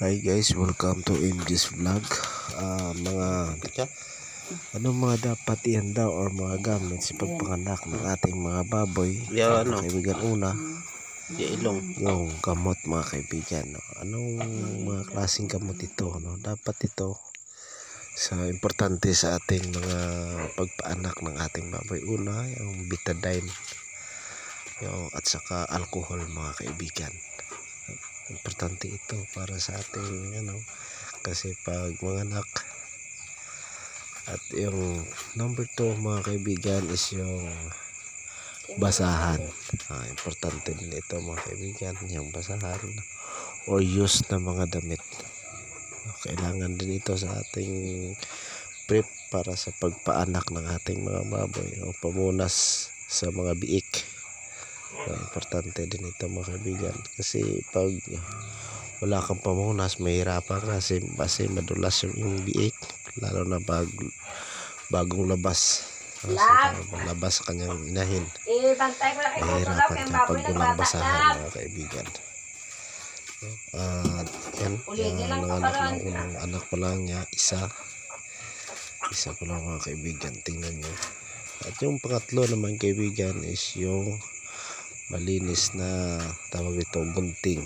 Hi guys, welcome to MJ's Vlog. Mga dapat ihanda or mga gamit sa pagpanganak ng ating mga baboy. Kaibigan, una, yung gamot mga kaibigan. Anong mga klaseng gamot ito? Dapat ito sa importante sa ating mga pagpaanak ng ating baboy. Una, yung betadine, at saka alcohol mga kaibigan. Importante ito para sa ating kasi pag manganak. At yung number 2 mga kaibigan is yung basahan. Importante din ito mga kaibigan, yung basahan or use na mga damit. Kailangan din ito sa ating prep para sa pagpaanak ng ating mga baboy o pamunas sa mga biik. Importante din ito mga kaibigan, kasi pag wala kang pamunas mahirapan kasi madulas yung biik, lalo na bagong labas. Labas sa kanyang inahin, mahirapan ka pag walang basahan mga kaibigan. Nanganak ng unang anak pa lang niya, isa pa lang mga kaibigan, tingnan nyo. At yung pangatlo naman kaibigan is yung malinis na tawag ito gunting.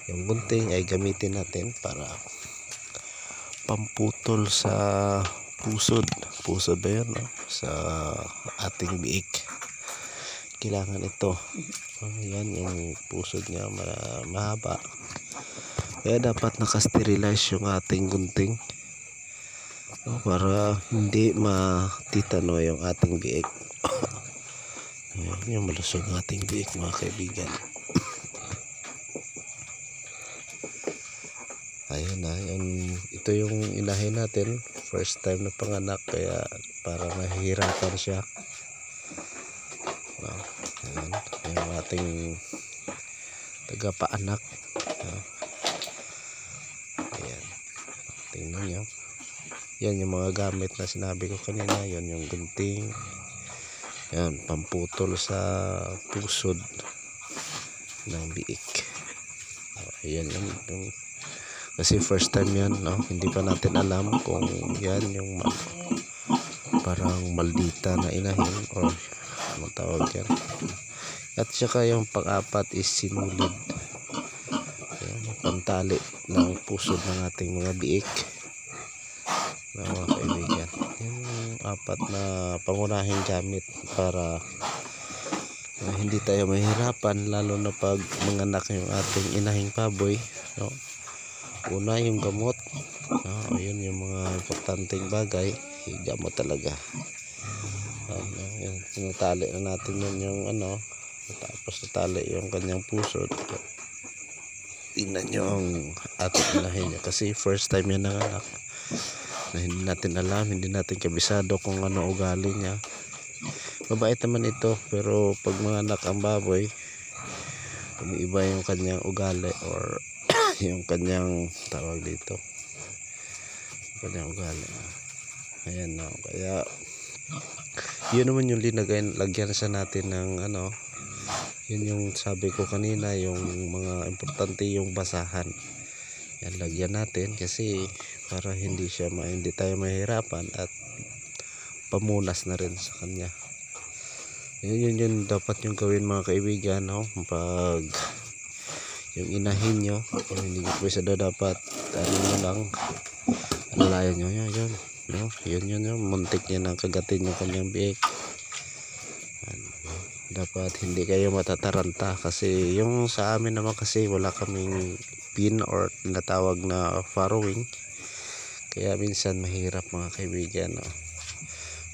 Yung gunting ay gamitin natin para pamputol sa pusod ba yun, sa ating biik. Kailangan ito. Yan yung pusod niya, mahaba, kaya dapat nakasterilize yung ating gunting para hindi matitano yung ating biik. Yung malusog ng ating biik mga kaibigan. Ito yung inahin natin, first time na panganak, kaya para mahihirapan siya. Yung ating tagapaanak. Tingnan nyo, yan yung mga gamit na sinabi ko kanina. Yan yung gunting, yan pamputol sa pusod ng biik. Ayan yung kasi first time yan, hindi pa natin alam kung yan yung parang maldita na inahin or anong tawag yan. At saka yung pang-apat is sinulid, pantali ng pusod ng ating mga biik na mga kaibigan. Yan yung apat na pangunahing gamit para hindi tayo mahirapan, lalo na pag manganak yung ating inahing baboy. Una, yung gamot. Ayun yung mga importanteng bagay. Gamot talaga. Tinatali na natin yun yung tapos natali yung kanyang pusod. Tingnan nyo ang ating inahin niya, kasi first time yan nanganak na hindi natin alam, hindi natin kabisado kung ano ugali niya. Mabait naman ito, pero pag manganak ang baboy, umiiba yung kanyang ugali or yung kanyang tawag dito, kanyang ugali. Ayan, kaya yun naman yung lagyan sa natin ng yun yung sabi ko kanina, yung mga importante yung basahan. Yan, lagyan natin kasi para hindi tayo mahirapan at pamunas na rin sa kanya. Yun dapat yung gawin mga kaibigan, pag yung inahin nyo, hindi nyo pwesa dapat alalayan nyo yun muntik niya nang kagatin yung kanyang biik. Dapat hindi kayo matataranta, kasi yung sa amin naman kasi wala kaming pin or tinatawag na farrowing, kaya minsan mahirap mga kaibigan.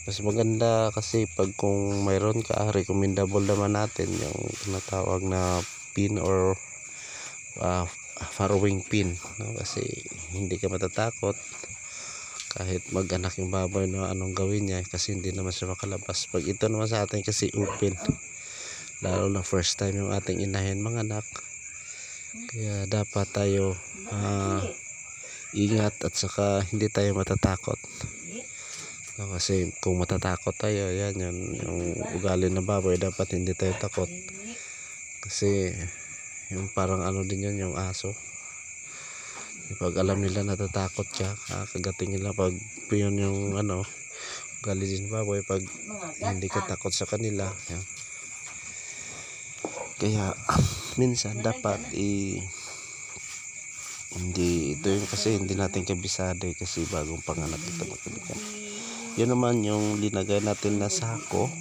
Mas maganda kasi pag kung mayroon ka, recommendable naman natin yung tinatawag na pin or farrowing pin, kasi hindi ka matatakot kahit mag-anak yung baboy na anong gawin niya, kasi hindi naman siya makalabas. Pag ito naman sa atin kasi open, lalo na first time yung ating inahin manganak, kaya dapat tayo ingat at saka hindi tayo matatakot. Kasi kung matatakot tayo, yan yung ugali ng baboy, dapat hindi tayo takot, kasi yung parang din yun, yung aso. Pag alam nila natatakot siya, kagating nila pag yun yung gali din baboy pag hindi ka takot sa kanila. Yan. Kaya minsan dapat hindi ito yung kasi hindi natin kabisado kasi bagong panganak ito magkabigan. Yun naman yung linagay natin na sako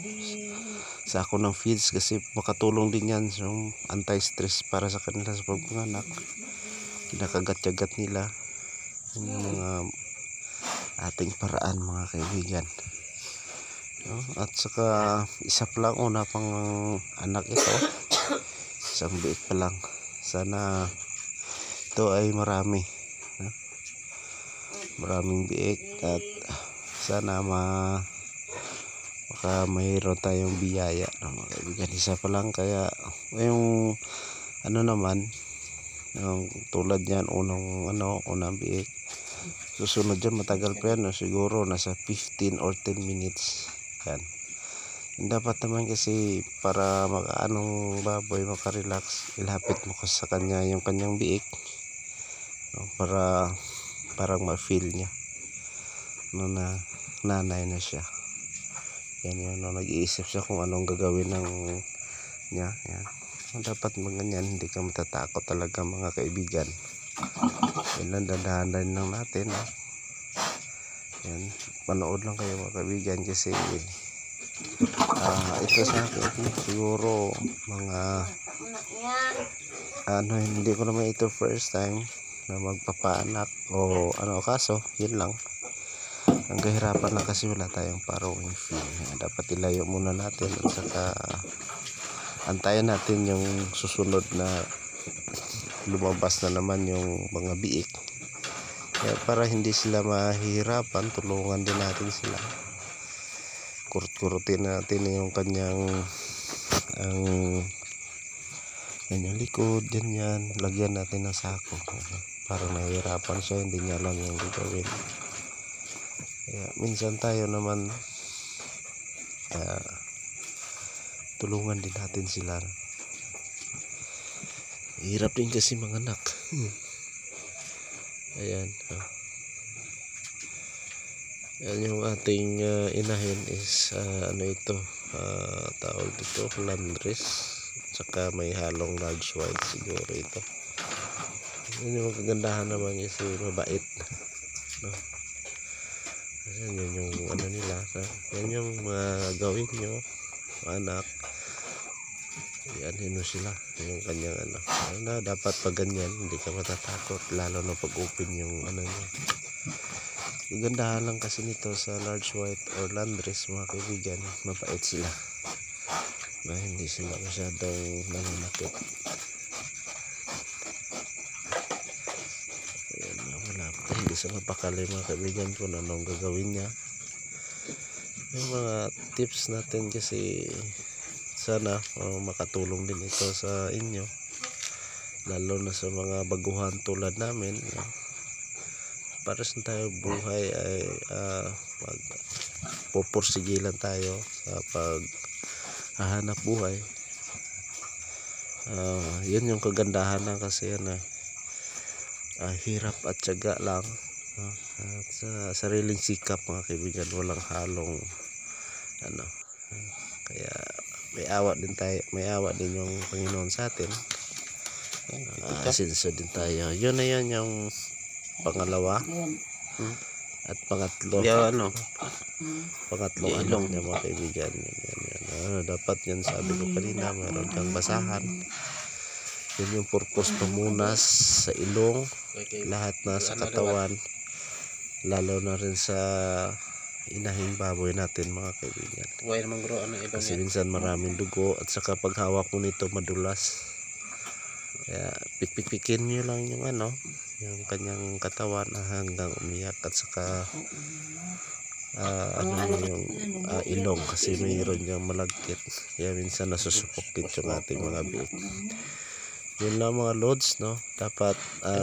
ng feeds kasi makatulong din yan yung anti-stress para sa kanila sa pagpanganak. Kinakagat-yagat nila yung mga ating paraan mga kaibigan. At saka isa pa lang una pang anak ito, isang biik pa lang. Sana ito ay maraming biik at sana mayroon tayong biyaya mga kaibigan. Isa pa lang kaya yung naman yung tulad yan unang biik, susunod dyan matagal pa yan siguro nasa 15 or 10 minutes yan. Dapat naman kasi para baboy makarelax, ilapit mo sa kanya yung kanyang biik para parang ma-feel niya na nanay na siya. Yan yun, nag-iisip siya kung anong gagawin niya. Yan. Dapat ganyan, hindi ka matatakot talaga mga kaibigan. Yan lang, dadahanan lang natin. Yan, manood lang kayo mga kaibigan kasi ito sa akin siguro mga hindi ko naman ito first time na magpapaanak o kaso yun lang ang kahirapan lang kasi wala tayong farrowing feed. Dapat ilayo muna natin at saka antayin natin yung susunod na lumabas na naman yung mga biik. Kaya para hindi sila mahihirapan, tulungan din natin sila. Kurut-kurutin natin yung kanyang likod, yan. Lagyan natin ng sako. Parang nahihirapan siya, hindi niya alam yung gagawin. Kaya minsan tayo naman tulungan din natin sila. Hirap din kasi mga anak. Ayan. Yan yung ating inahin is tawag dito landrace, saka may halong large white siguro ito. Yun yung kagandahan naman kasi mabait, no? Yan yung nila. Yan yung gawin nyo anak, yan sila yung kanyang dapat pag ganyan hindi ka matatakot lalo na pag open yung niya. Gandahan lang kasi nito sa large white or landrace mga kaibigan, mabait sila na hindi sila masyadong nananakit. Ayan, wala pa, hindi sa mapakali mga kaibigan kung anong gagawin niya. Yung mga tips natin kasi sana makatulong din ito sa inyo, lalo na sa mga baguhan tulad namin. Para sa tayo buhay ay pupursigilan tayo sa paghahanap buhay. Yun yung kagandahan lang kasi hirap at tiyaga lang, at sa sariling sikap mga kaibigan, walang halong kaya may awa din yung Panginoon sa atin. Sinso din tayo. Yun na yun yung pangalawa at pangatlo. Pangatlong anak niya mga kaibigan. Yan. Dapat yan, sabi ko kanina, mayroon kang basahan. Yun yung purpose pamunas sa ilong, lahat na sa katawan, lalo na rin sa inahing baboy natin mga kaibigan. Kasi minsan maraming dugo at saka pag hawak mo nito madulas. Kaya pikpikin nyo lang yung yung kanyang katawan hanggang umiyak, at saka yung ilong kasi mayroon niyang malagkit, kaya minsan nasusupokit yung ating mga biik. Yun lang mga loads, no? Dapat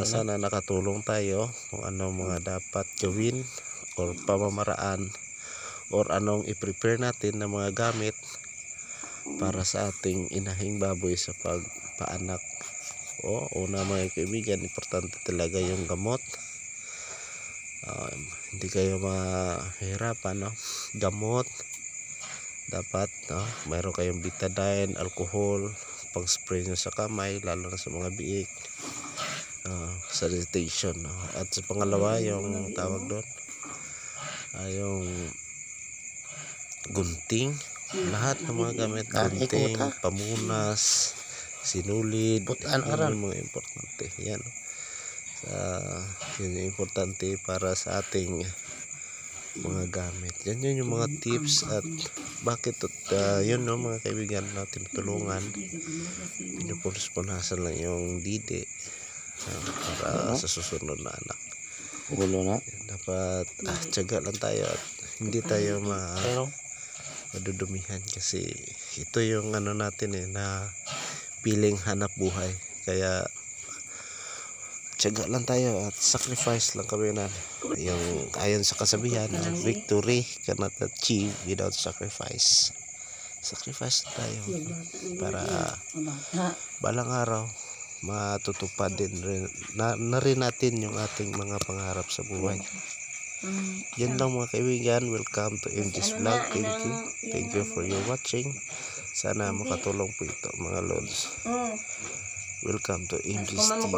sana nakatulong tayo kung anong mga dapat gawin or pamamaraan or anong i-prepare natin na mga gamit para sa ating inahing baboy sa pagpaanak Una mga kaibigan, importante talaga yung gamot. Hindi kayo mahirapan, no? Gamot dapat, no? Mayroon kayong betadine, alcohol, pang spray nyo sa kamay, lalo na sa mga biik, sa irritation, no? At sa pangalawa, yung tawag doon, yung gunting, lahat ng mga gamit, gunting, pamunas, sinulid, yun yung mga importante. Yan, yun yung importante para sa ating mga gamit. Yan yung mga tips at bakit yun, no, mga kaibigan natin, tulungan, pinupunas-punasan lang yung didi para sa susunod na anak. Dapat tiyaga lang tayo at hindi tayo madudumihan, kasi ito yung natin na piling hanap buhay. Kaya tiyaga lang tayo at sacrifice lang kami na yung ayon sa kasabihan, victory cannot achieve without sacrifice. Sacrifice tayo para balang araw matutupad din rin, na rin natin yung ating mga pangarap sa buhay. Yan lang mga kaibigan. Welcome to MJ's Vlog. Thank you for your watching. Sana makatulong po ito mga lods. Welcome to MJ's TV.